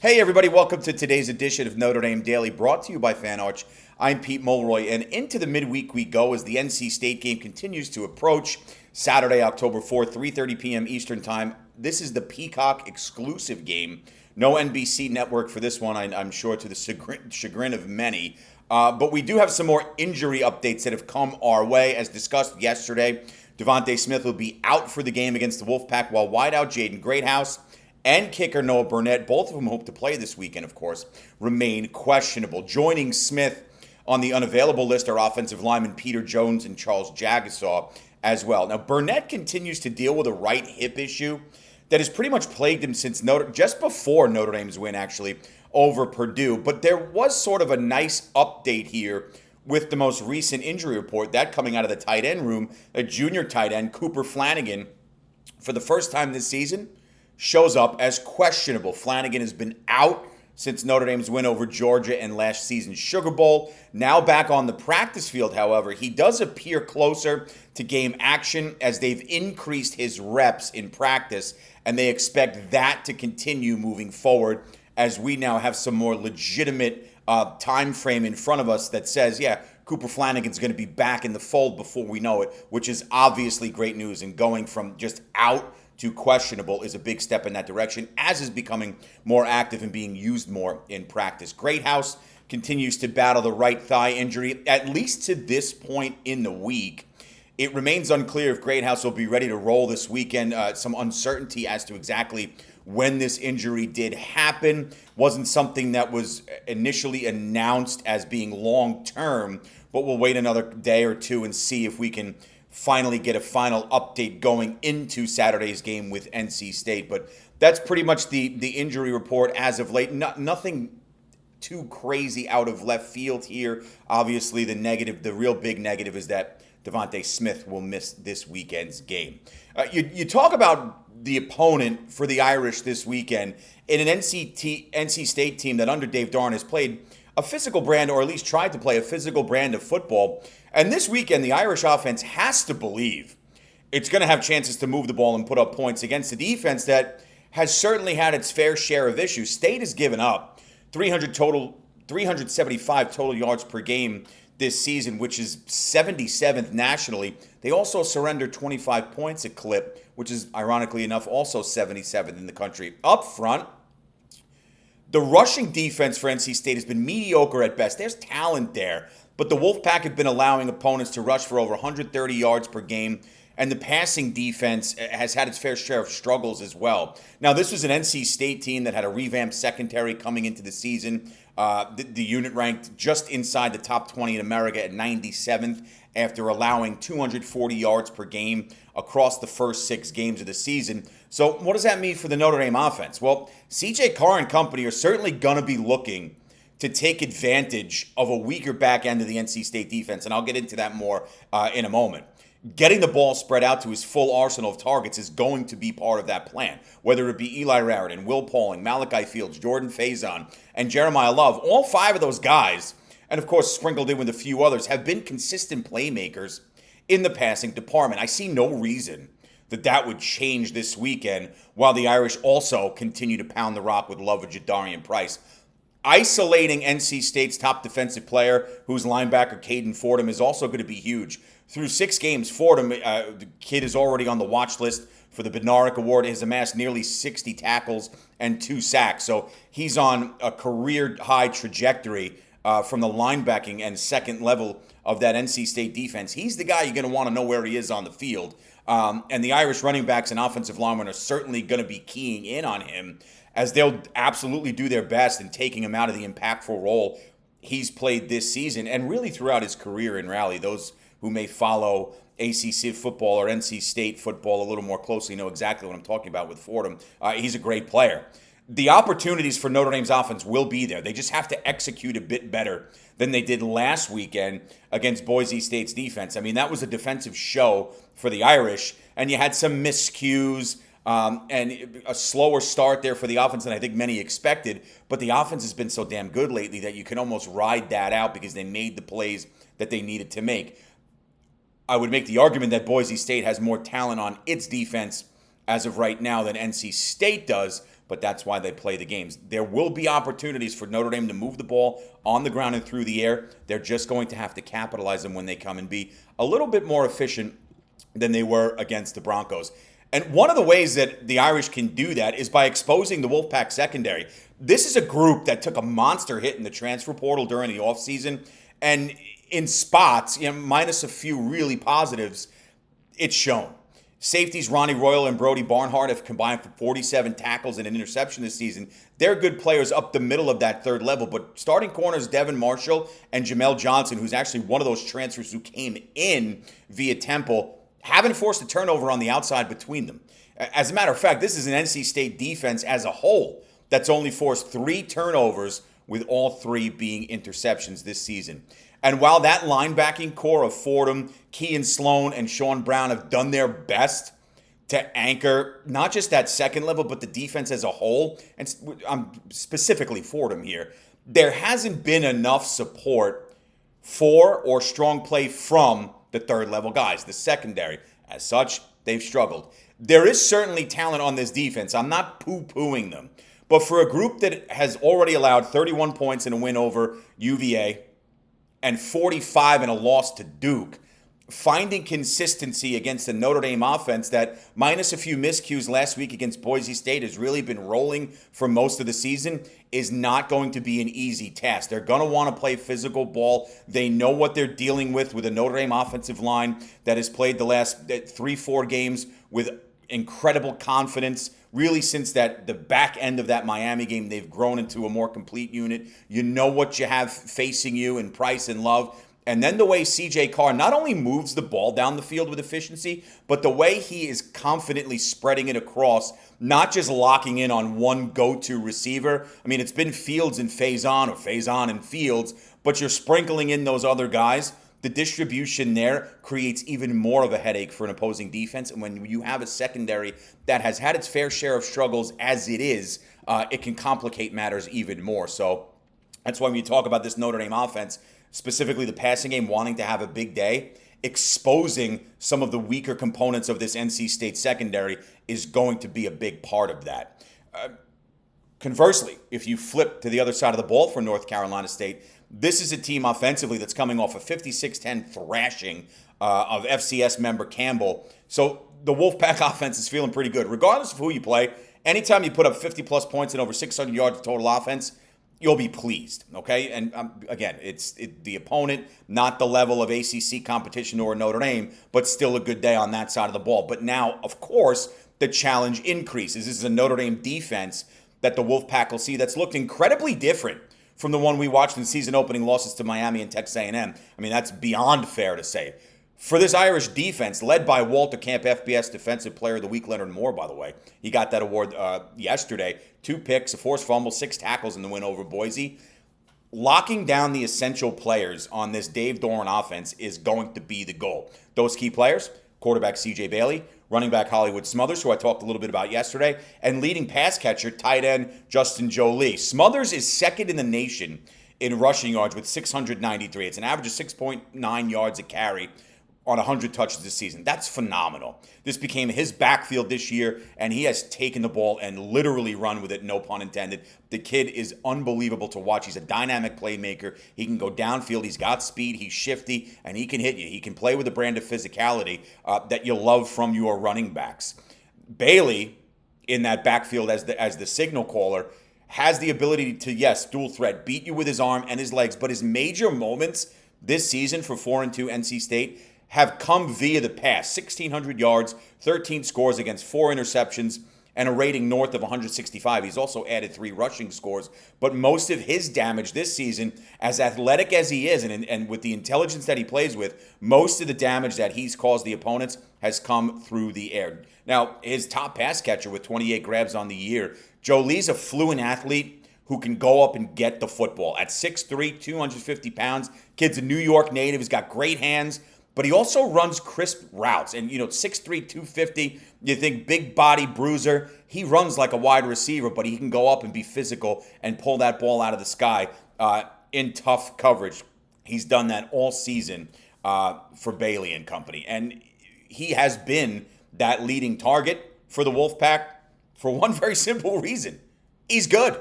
Hey everybody, welcome to today's edition of Notre Dame Daily, brought to you by FanArch. I'm Pete Mulroy, and into the midweek we go as the NC State game continues to approach. Saturday, October 4th, 3:30 p.m. Eastern Time. This is the Peacock exclusive game. No NBC network for this one, I'm sure, to the chagrin of many. But we do have some more injury updates that have come our way. As discussed yesterday, Devontae Smith will be out for the game against the Wolfpack, while wideout Jaden Greathouse and kicker Noah Burnett, both of whom hope to play this weekend, of course, remain questionable. Joining Smith on the unavailable list are offensive linemen Peter Jones and Charles Jagasaw as well. Now, Burnett continues to deal with a right hip issue that has pretty much plagued him since just before Notre Dame's win, actually, over Purdue. But there was sort of a nice update here with the most recent injury report, that coming out of the tight end room. A junior tight end, Cooper Flanagan, for the first time this season, shows up as questionable. Flanagan has been out since Notre Dame's win over Georgia and last season's Sugar Bowl. Now back on the practice field, however, he does appear closer to game action as they've increased his reps in practice, and they expect that to continue moving forward as we now have some more legitimate time frame in front of us that says, yeah, Cooper Flanagan's going to be back in the fold before we know it, which is obviously great news. And going from just out to questionable is a big step in that direction, as is becoming more active and being used more in practice. Greathouse continues to battle the right thigh injury, at least to this point in the week. It remains unclear if Greathouse will be ready to roll this weekend. Some uncertainty as to exactly when this injury did happen. Wasn't something that was initially announced as being long-term, but we'll wait another day or two and see if we can finally get a final update going into Saturday's game with NC State. But that's pretty much the injury report as of late. Nothing too crazy out of left field here. Obviously, the real big negative is that Devontae Smith will miss this weekend's game. You talk about the opponent for the Irish this weekend in an NC State team that under Dave Doeren has played a physical brand, or at least tried to play a physical brand of football. And this weekend, the Irish offense has to believe it's going to have chances to move the ball and put up points against a defense that has certainly had its fair share of issues. State has given up 375 total yards per game this season, which is 77th nationally. They also surrendered 25 points a clip, which is, ironically enough, also 77th in the country. Up front, the rushing defense for NC State has been mediocre at best. There's talent there, but the Wolfpack have been allowing opponents to rush for over 130 yards per game, and the passing defense has had its fair share of struggles as well. Now, this was an NC State team that had a revamped secondary coming into the season. The unit ranked just inside the top 20 in America at 97th after allowing 240 yards per game across the first 6 games of the season. So what does that mean for the Notre Dame offense? Well, CJ Carr and company are certainly going to be looking to take advantage of a weaker back end of the NC State defense, and I'll get into that more in a moment. Getting the ball spread out to his full arsenal of targets is going to be part of that plan, whether it be Eli Raritan, Will Pauling, Malachi Fields, Jordan Faison, and Jeremiah Love. All 5 of those guys, and of course sprinkled in with a few others, have been consistent playmakers in the passing department. I see no reason that would change this weekend, while the Irish also continue to pound the rock with Love and Jadarian Price. Isolating NC State's top defensive player, who's linebacker Caden Fordham, is also going to be huge. Through 6 games, Fordham, the kid, is already on the watch list for the Bednarik Award. Has amassed nearly 60 tackles and 2 sacks. So he's on a career-high trajectory from the linebacking and second level of that NC State defense. He's the guy you're going to want to know where he is on the field. And the Irish running backs and offensive linemen are certainly going to be keying in on him, as they'll absolutely do their best in taking him out of the impactful role he's played this season and really throughout his career in Raleigh. Those who may follow ACC football or NC State football a little more closely know exactly what I'm talking about with Fordham. He's a great player. The opportunities for Notre Dame's offense will be there. They just have to execute a bit better than they did last weekend against Boise State's defense. I mean, that was a defensive show for the Irish, and you had some miscues and a slower start there for the offense than I think many expected. But the offense has been so damn good lately that you can almost ride that out because they made the plays that they needed to make. I would make the argument that Boise State has more talent on its defense as of right now than NC State does, but that's why they play the games. There will be opportunities for Notre Dame to move the ball on the ground and through the air. They're just going to have to capitalize them when they come and be a little bit more efficient than they were against the Broncos. And one of the ways that the Irish can do that is by exposing the Wolfpack secondary. This is a group that took a monster hit in the transfer portal during the offseason. And in spots, minus a few really positives, it's shown. Safeties Ronnie Royal and Brody Barnhart have combined for 47 tackles and an interception this season. They're good players up the middle of that third level, but starting corners Devin Marshall and Jamel Johnson, who's actually one of those transfers who came in via Temple, haven't forced a turnover on the outside between them. As a matter of fact, this is an NC State defense as a whole that's only forced 3 turnovers, with all 3 being interceptions this season. And while that linebacking core of Fordham, Kean Sloan, and Sean Brown have done their best to anchor not just that second level, but the defense as a whole, and I'm specifically Fordham here, there hasn't been enough support for or strong play from the third level guys, the secondary. As such, they've struggled. There is certainly talent on this defense. I'm not poo-pooing them. But for a group that has already allowed 31 points in a win over UVA, and 45 in a loss to Duke, finding consistency against the Notre Dame offense that, minus a few miscues last week against Boise State, has really been rolling for most of the season, is not going to be an easy task. They're going to want to play physical ball. They know what they're dealing with a Notre Dame offensive line that has played the last 3-4 games with incredible confidence. Really, since the back end of that Miami game, they've grown into a more complete unit. You know what you have facing you in Price and Love. And then the way C.J. Carr not only moves the ball down the field with efficiency, but the way he is confidently spreading it across, not just locking in on one go-to receiver. I mean, it's been Fields and Faison or Faison and Fields, but you're sprinkling in those other guys. The distribution there creates even more of a headache for an opposing defense. And when you have a secondary that has had its fair share of struggles as it is, it can complicate matters even more. So that's why when you talk about this Notre Dame offense, specifically the passing game wanting to have a big day, exposing some of the weaker components of this NC State secondary is going to be a big part of that. Conversely, if you flip to the other side of the ball for North Carolina State, this is a team offensively that's coming off a 56-10 thrashing of FCS member Campbell. So the Wolfpack offense is feeling pretty good. Regardless of who you play, anytime you put up 50-plus points and over 600 yards of total offense, you'll be pleased, okay? And again, it's the opponent, not the level of ACC competition or Notre Dame, but still a good day on that side of the ball. But now, of course, the challenge increases. This is a Notre Dame defense that the Wolfpack will see that's looked incredibly different from the one we watched in season opening losses to Miami and Texas A&M. I mean, that's beyond fair to say. For this Irish defense, led by Walter Camp, FBS Defensive Player of the Week, Leonard Moore, by the way. He got that award yesterday. 2 picks, a forced fumble, 6 tackles in the win over Boise. Locking down the essential players on this Dave Doran offense is going to be the goal. Those key players, quarterback C.J. Bailey, running back Hollywood Smothers, who I talked a little bit about yesterday, and leading pass catcher, tight end Justin Jolie. Smothers is second in the nation in rushing yards with 693. It's an average of 6.9 yards a carry on 100 touches this season. That's phenomenal. This became his backfield this year, and he has taken the ball and literally run with it, no pun intended. The kid is unbelievable to watch. He's a dynamic playmaker. He can go downfield. He's got speed. He's shifty, and he can hit you. He can play with a brand of physicality that you love from your running backs. Bailey, in that backfield as the signal caller, has the ability to, yes, dual threat, beat you with his arm and his legs, but his major moments this season for 4-2 NC State have come via the pass. 1,600 yards, 13 scores against 4 interceptions, and a rating north of 165. He's also added 3 rushing scores. But most of his damage this season, as athletic as he is, and with the intelligence that he plays with, most of the damage that he's caused the opponents has come through the air. Now, his top pass catcher with 28 grabs on the year, Jolie's a fluent athlete who can go up and get the football. At 6'3", 250 pounds, kid's a New York native. He's got great hands. But he also runs crisp routes. And, 6'3", 250, you think big body bruiser. He runs like a wide receiver, but he can go up and be physical and pull that ball out of the sky in tough coverage. He's done that all season for Bailey and company. And he has been that leading target for the Wolfpack for one very simple reason. He's good.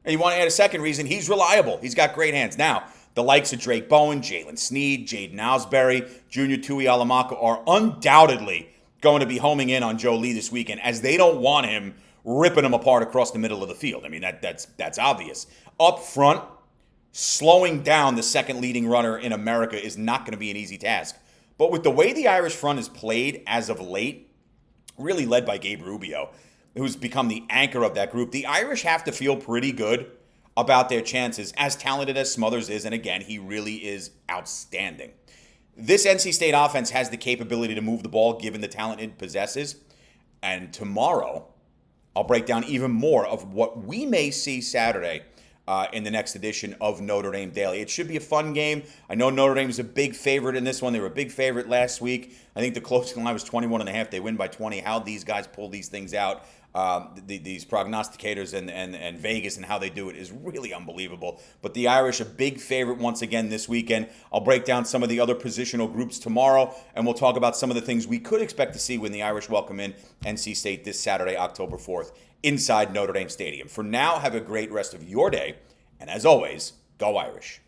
And you want to add a second reason, he's reliable. He's got great hands. Now, the likes of Drake Bowen, Jalen Sneed, Jaden Owsbury, Junior Tui Alamaka are undoubtedly going to be homing in on Joe Lee this weekend, as they don't want him ripping them apart across the middle of the field. I mean, that's obvious. Up front, slowing down the second leading runner in America is not going to be an easy task. But with the way the Irish front has played as of late, really led by Gabe Rubio, who's become the anchor of that group, the Irish have to feel pretty good about their chances, as talented as Smothers is, and again, he really is outstanding. This NC State offense has the capability to move the ball given the talent it possesses, and tomorrow I'll break down even more of what we may see Saturday in the next edition of Notre Dame Daily. It should be a fun game. I know Notre Dame is a big favorite in this one. They were a big favorite last week. I think the closing line was 21.5. They win by 20. How these guys pull these things out, these prognosticators and Vegas and how they do it is really unbelievable. But the Irish, a big favorite once again this weekend. I'll break down some of the other positional groups tomorrow, and we'll talk about some of the things we could expect to see when the Irish welcome in NC State this Saturday, October 4th, inside Notre Dame Stadium. For now, have a great rest of your day, and as always, go Irish.